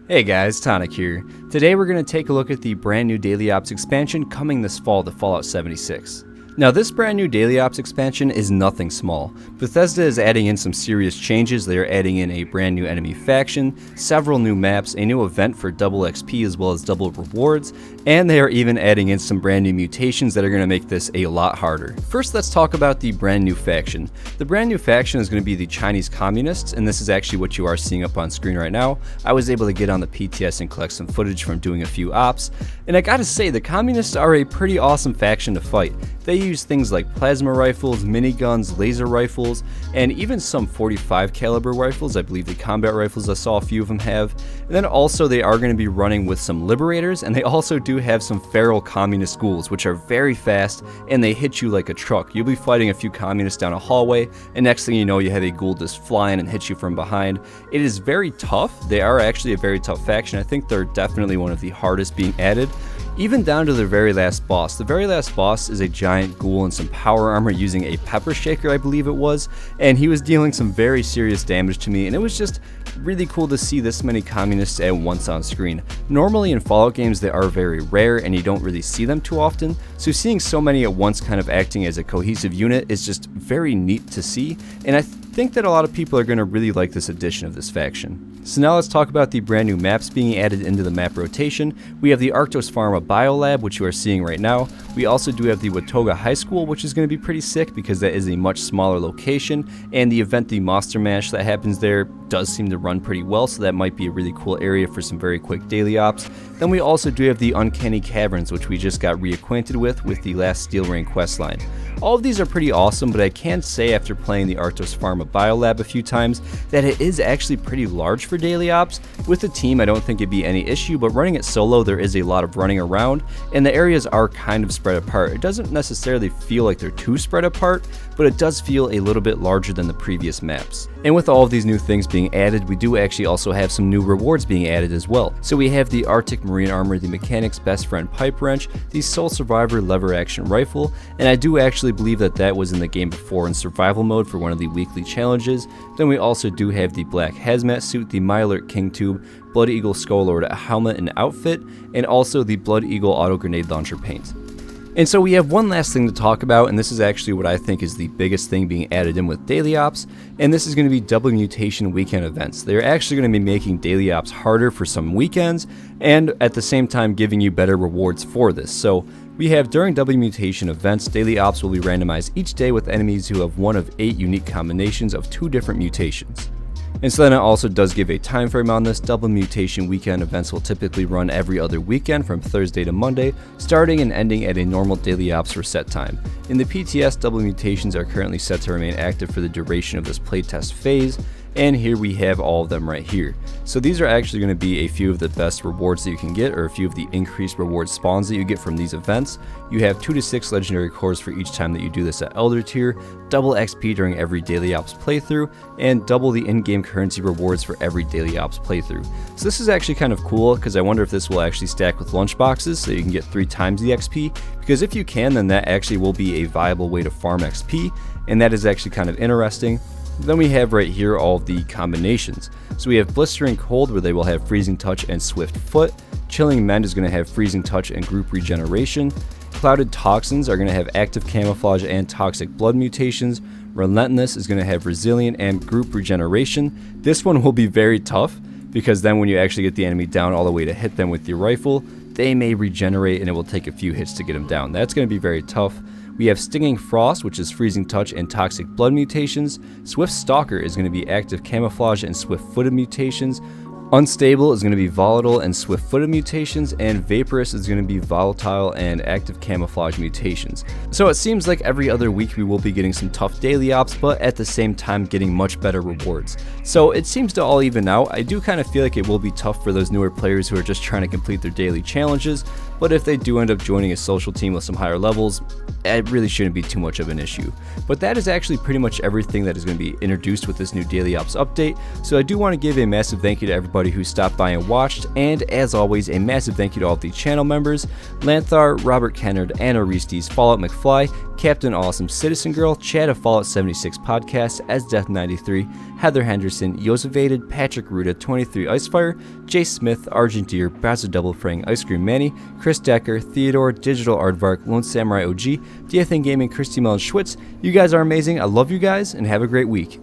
Hey guys, Tonic here. Today we're going to take a look at the brand new Daily Ops expansion coming this fall to Fallout 76. Now this brand new Daily Ops expansion is nothing small. Bethesda is adding in some serious changes. They are adding in a brand new enemy faction, several new maps, a new event for double XP as well as double rewards, and they are even adding in some brand new mutations that are going to make this a lot harder. First, let's talk about the brand new faction. The brand new faction is going to be the Chinese Communists, and this is actually what you are seeing up on screen right now. I was able to get on the PTS and collect some footage from doing a few ops, and I gotta say, the Communists are a pretty awesome faction to fight. They use things like plasma rifles, miniguns, laser rifles, and even some 45 caliber rifles. I believe the combat rifles I saw a few of them have. And then also they are going to be running with some liberators, and they also do have some feral communist ghouls, which are very fast and they hit you like a truck. You'll be fighting a few communists down a hallway, and next thing you know, you have a ghoul just flying and hit you from behind. It is very tough. They are actually a very tough faction. I think they're definitely one of the hardest being added. Even down to their very last boss. The very last boss is a giant ghoul in some power armor using a pepper shaker, I believe it was, and he was dealing some very serious damage to me, and it was just really cool to see this many communists at once on screen. Normally in Fallout games they are very rare and you don't really see them too often, so seeing so many at once kind of acting as a cohesive unit is just very neat to see, and I think that a lot of people are going to really like this addition of this faction. So now let's talk about the brand new maps being added into the map rotation. We have the Arctos Pharma Biolab, which you are seeing right now. We also do have the Watoga High School, which is going to be pretty sick because that is a much smaller location, and the event, the Monster Mash that happens there, does seem to run pretty well, so that might be a really cool area for some very quick daily ops. Then we also do have the Uncanny Caverns, which we just got reacquainted with the last Steel Rain questline. All of these are pretty awesome, but I can say after playing the Arctos Pharma Biolab a few times that it is actually pretty large for daily ops. With a team, I don't think it'd be any issue, but running it solo, there is a lot of running around, and the areas are kind of spread apart. It doesn't necessarily feel like they're too spread apart, but it does feel a little bit larger than the previous maps. And with all of these new things being added, we do actually also have some new rewards being added as well. So we have the Arctic Marine Armor, the Mechanic's Best Friend Pipe Wrench, the Soul Survivor Lever Action Rifle, and I do actually believe that that was in the game before in survival mode for one of the weekly challenges. Then we also do have the Black Hazmat Suit, the Myalert King Tube, Blood Eagle Skull Lord a helmet and outfit, and also the Blood Eagle Auto Grenade Launcher paint. And so we have one last thing to talk about, and this is actually what I think is the biggest thing being added in with Daily Ops, and this is going to be double mutation weekend events. They're actually going to be making Daily Ops harder for some weekends, and at the same time giving you better rewards for this. So we have during double mutation events, Daily Ops will be randomized each day with enemies who have one of 8 unique combinations of 2 different mutations. And so then it also does give a time frame on this. Double mutation weekend events will typically run every other weekend from Thursday to Monday, starting and ending at a normal daily ops reset time. In the PTS, double mutations are currently set to remain active for the duration of this playtest phase, and here we have all of them right here. So these are actually going to be a few of the best rewards that you can get, or a few of the increased reward spawns that you get from these events. You have 2 to 6 legendary cores for each time that you do this at Elder tier, double XP during every daily ops playthrough, and double the in-game currency rewards for every daily ops playthrough. So this is actually kind of cool, because I wonder if this will actually stack with lunchboxes so you can get 3 times the XP, because if you can, then that actually will be a viable way to farm XP, and that is actually kind of interesting. Then we have right here all of the combinations. So we have Blistering Cold, where they will have Freezing Touch and Swift Foot. Chilling Mend is going to have Freezing Touch and Group Regeneration. Clouded Toxins are going to have Active Camouflage and Toxic Blood mutations. Relentless is going to have Resilient and Group Regeneration. This one will be very tough, because then when you actually get the enemy down all the way to hit them with your rifle, they may regenerate and it will take a few hits to get them down. That's going to be very tough. We have Stinging Frost, which is Freezing Touch and Toxic Blood mutations. Swift Stalker is going to be Active Camouflage and Swift Footed mutations. Unstable is going to be Volatile and Swift Footed mutations, and Vaporous is going to be Volatile and Active Camouflage mutations. So it seems like every other week we will be getting some tough daily ops, but at the same time getting much better rewards. So it seems to all even out. I do kind of feel like it will be tough for those newer players who are just trying to complete their daily challenges, but if they do end up joining a social team with some higher levels, it really shouldn't be too much of an issue. But that is actually pretty much everything that is going to be introduced with this new Daily Ops update, so I do want to give a massive thank you to everybody who stopped by and watched, and as always, a massive thank you to all of the channel members: Lanthar, Robert Kennard, Anna Reestes, Fallout McFly, Captain Awesome, Citizen Girl, Chad of Fallout 76 Podcast, Asdeath93, Heather Henderson, Yosevated, Patrick Ruda, 23 Icefire, Jay Smith, Argent Deer, Bowser Double Frang, Ice Cream Manny, Chris Decker, Theodore, Digital Aardvark, Lone Samurai OG, DFN Gaming, Christy Mellon Schwitz. You guys are amazing. I love you guys, and have a great week.